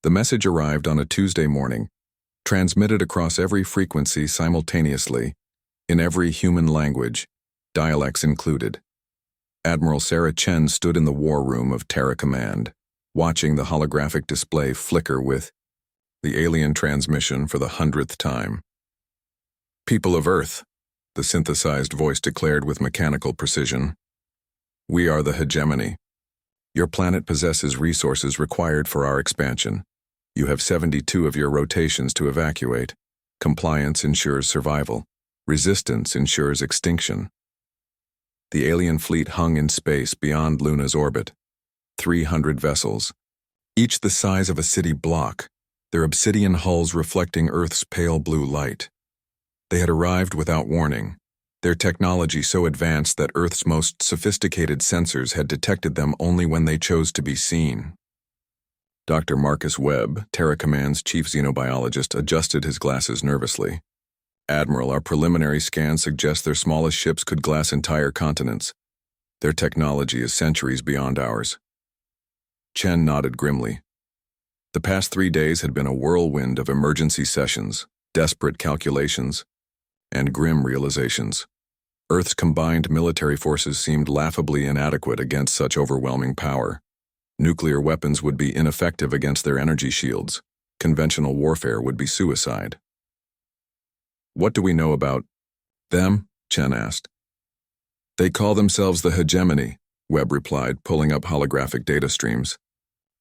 The message arrived on a Tuesday morning, transmitted across every frequency simultaneously, in every human language, dialects included. Admiral Sarah Chen stood in the war room of Terra Command, watching the holographic display flicker with the alien transmission for the 100th time. "People of Earth," the synthesized voice declared with mechanical precision, "we are the hegemony. Your planet possesses resources required for our expansion. You have 72 of your rotations to evacuate. Compliance ensures survival. Resistance ensures extinction." The alien fleet hung in space beyond Luna's orbit. 300 vessels, each the size of a city block, their obsidian hulls reflecting Earth's pale blue light. They had arrived without warning, their technology so advanced that Earth's most sophisticated sensors had detected them only when they chose to be seen. Dr. Marcus Webb, Terra Command's chief xenobiologist, adjusted his glasses nervously. "Admiral, our preliminary scans suggest their smallest ships could glass entire continents. Their technology is centuries beyond ours." Chen nodded grimly. The past 3 days had been a whirlwind of emergency sessions, desperate calculations, and grim realizations. Earth's combined military forces seemed laughably inadequate against such overwhelming power. Nuclear weapons would be ineffective against their energy shields. Conventional warfare would be suicide. "What do we know about them?" Chen asked. "They call themselves the hegemony," Webb replied, pulling up holographic data streams.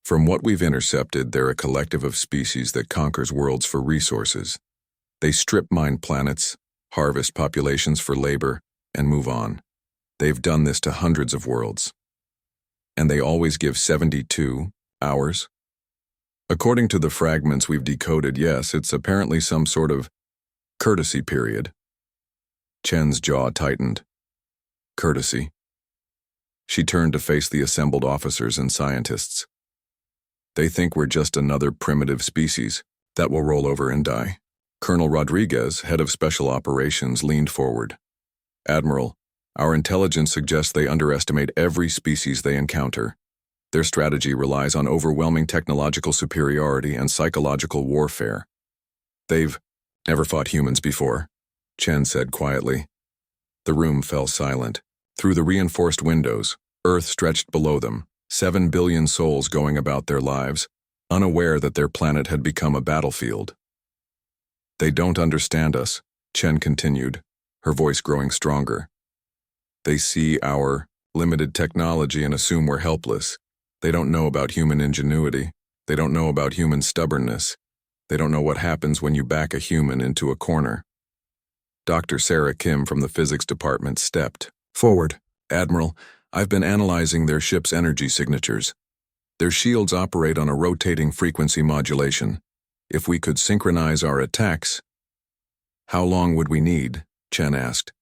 "From what we've intercepted, they're a collective of species that conquers worlds for resources. They strip mine planets, harvest populations for labor, and move on. They've done this to hundreds of worlds. And they always give 72 hours? According to the fragments we've decoded, yes, it's apparently some sort of courtesy period." Chen's jaw tightened. "Courtesy?" She turned to face the assembled officers and scientists. "They think we're just another primitive species that will roll over and die." Colonel Rodriguez, head of special operations, leaned forward. "Admiral, our intelligence suggests they underestimate every species they encounter. Their strategy relies on overwhelming technological superiority and psychological warfare. They've never fought humans before," Chen said quietly. The room fell silent. Through the reinforced windows, Earth stretched below them, 7 billion souls going about their lives, unaware that their planet had become a battlefield. "They don't understand us," Chen continued, her voice growing stronger. "They see our limited technology and assume we're helpless. They don't know about human ingenuity. They don't know about human stubbornness. They don't know what happens when you back a human into a corner." Dr. Sarah Kim from the physics department stepped forward. "Admiral, I've been analyzing their ship's energy signatures. Their shields operate on a rotating frequency modulation. If we could synchronize our attacks—" "How long would we need?" Chen asked.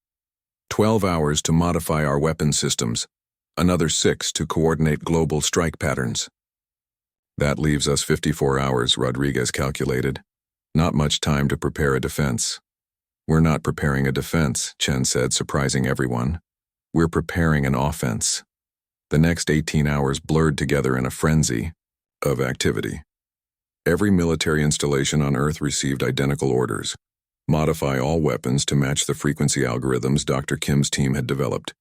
12 hours to modify our weapon systems, another 6 to coordinate global strike patterns." "That leaves us 54 hours, Rodriguez calculated. Not much time to prepare a defense." "We're not preparing a defense," Chen said, surprising everyone. "We're preparing an offense." The next 18 hours blurred together in a frenzy of activity. Every military installation on Earth received identical orders. Modify all weapons to match the frequency algorithms Dr. Kim's team had developed.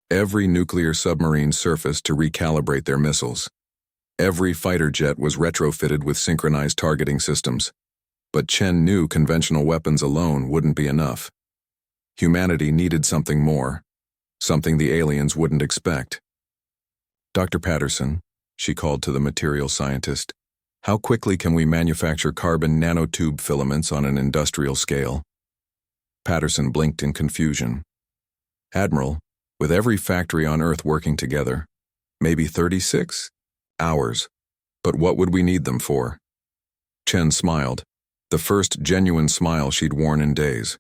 Every nuclear submarine surfaced to recalibrate their missiles. Every fighter jet was retrofitted with synchronized targeting systems. But Chen knew conventional weapons alone wouldn't be enough. Humanity needed something more, something the aliens wouldn't expect. "Dr. Patterson," she called to the material scientist, "how quickly can we manufacture carbon nanotube filaments on an industrial scale?" Patterson blinked in confusion. "Admiral, with every factory on Earth working together, maybe 36 hours. But what would we need them for?" Chen smiled, the first genuine smile she'd worn in days.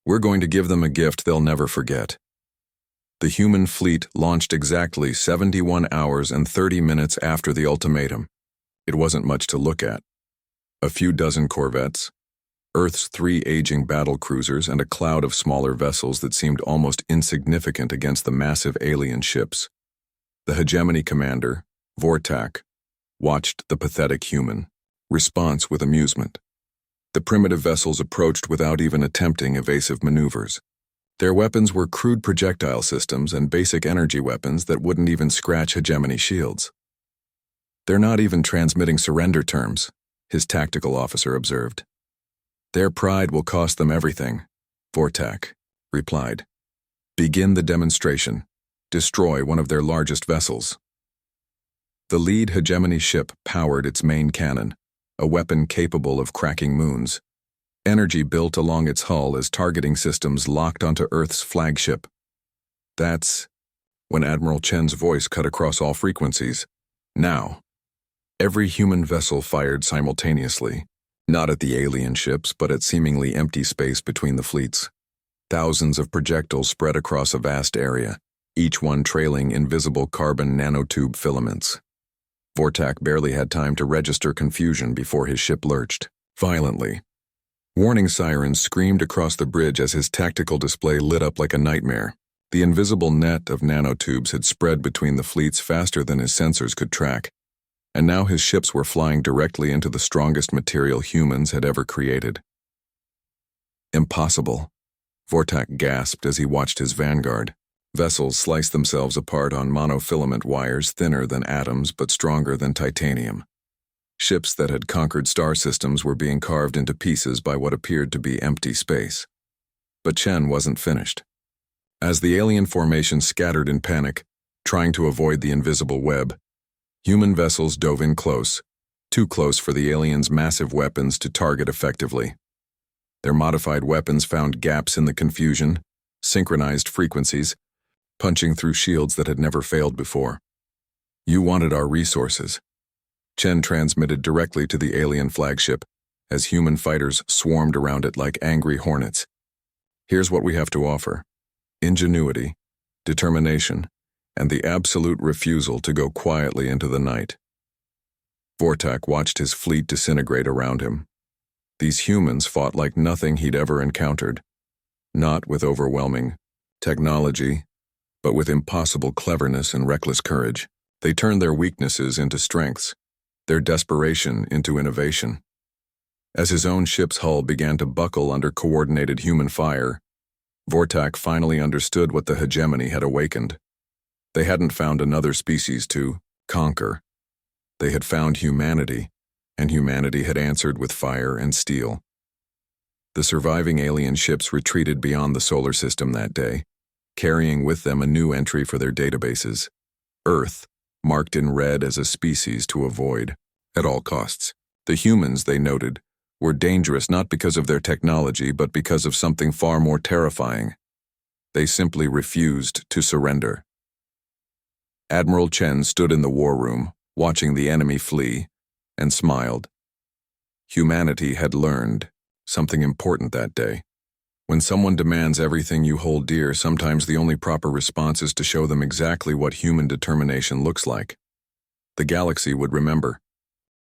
"We're going to give them a gift they'll never forget." The human fleet launched exactly 71 hours and 30 minutes after the ultimatum. It wasn't much to look at. A few dozen corvettes, Earth's 3 aging battle cruisers, and a cloud of smaller vessels that seemed almost insignificant against the massive alien ships. The hegemony commander, Vortak, watched the pathetic human, Response with amusement. The primitive vessels approached without even attempting evasive maneuvers. Their weapons were crude projectile systems and basic energy weapons that wouldn't even scratch hegemony shields. "They're not even transmitting surrender terms," his tactical officer observed. "Their pride will cost them everything," Vortak replied. "Begin the demonstration. Destroy one of their largest vessels." The lead hegemony ship powered its main cannon, a weapon capable of cracking moons. Energy built along its hull as targeting systems locked onto Earth's flagship. That's when Admiral Chen's voice cut across all frequencies. Now. Every human vessel fired simultaneously, not at the alien ships, but at seemingly empty space between the fleets. Thousands of projectiles spread across a vast area, each one trailing invisible carbon nanotube filaments. Vortak barely had time to register confusion before his ship lurched violently. Warning sirens screamed across the bridge as his tactical display lit up like a nightmare. The invisible net of nanotubes had spread between the fleets faster than his sensors could track, and now his ships were flying directly into the strongest material humans had ever created. "Impossible," Vortak gasped as he watched his vanguard. Vessels slice themselves apart on monofilament wires thinner than atoms but stronger than titanium. Ships that had conquered star systems were being carved into pieces by what appeared to be empty space. But Chen wasn't finished. As the alien formation scattered in panic, trying to avoid the invisible web, human vessels dove in close, too close for the aliens' massive weapons to target effectively. Their modified weapons found gaps in the confusion, synchronized frequencies, punching through shields that had never failed before. "You wanted our resources," Chen transmitted directly to the alien flagship as human fighters swarmed around it like angry hornets. "Here's what we have to offer: ingenuity, determination, and the absolute refusal to go quietly into the night." Vortak watched his fleet disintegrate around him. These humans fought like nothing he'd ever encountered, not with overwhelming technology, but with impossible cleverness and reckless courage. They turned their weaknesses into strengths, their desperation into innovation. As his own ship's hull began to buckle under coordinated human fire, Vortak finally understood what the hegemony had awakened. They hadn't found another species to conquer. They had found humanity, and humanity had answered with fire and steel. The surviving alien ships retreated beyond the solar system that day, carrying with them a new entry for their databases: Earth, marked in red as a species to avoid at all costs. The humans, they noted, were dangerous not because of their technology but because of something far more terrifying. They simply refused to surrender. Admiral Chen stood in the war room, watching the enemy flee, and smiled. Humanity had learned something important that day. When someone demands everything you hold dear, sometimes the only proper response is to show them exactly what human determination looks like. The galaxy would remember.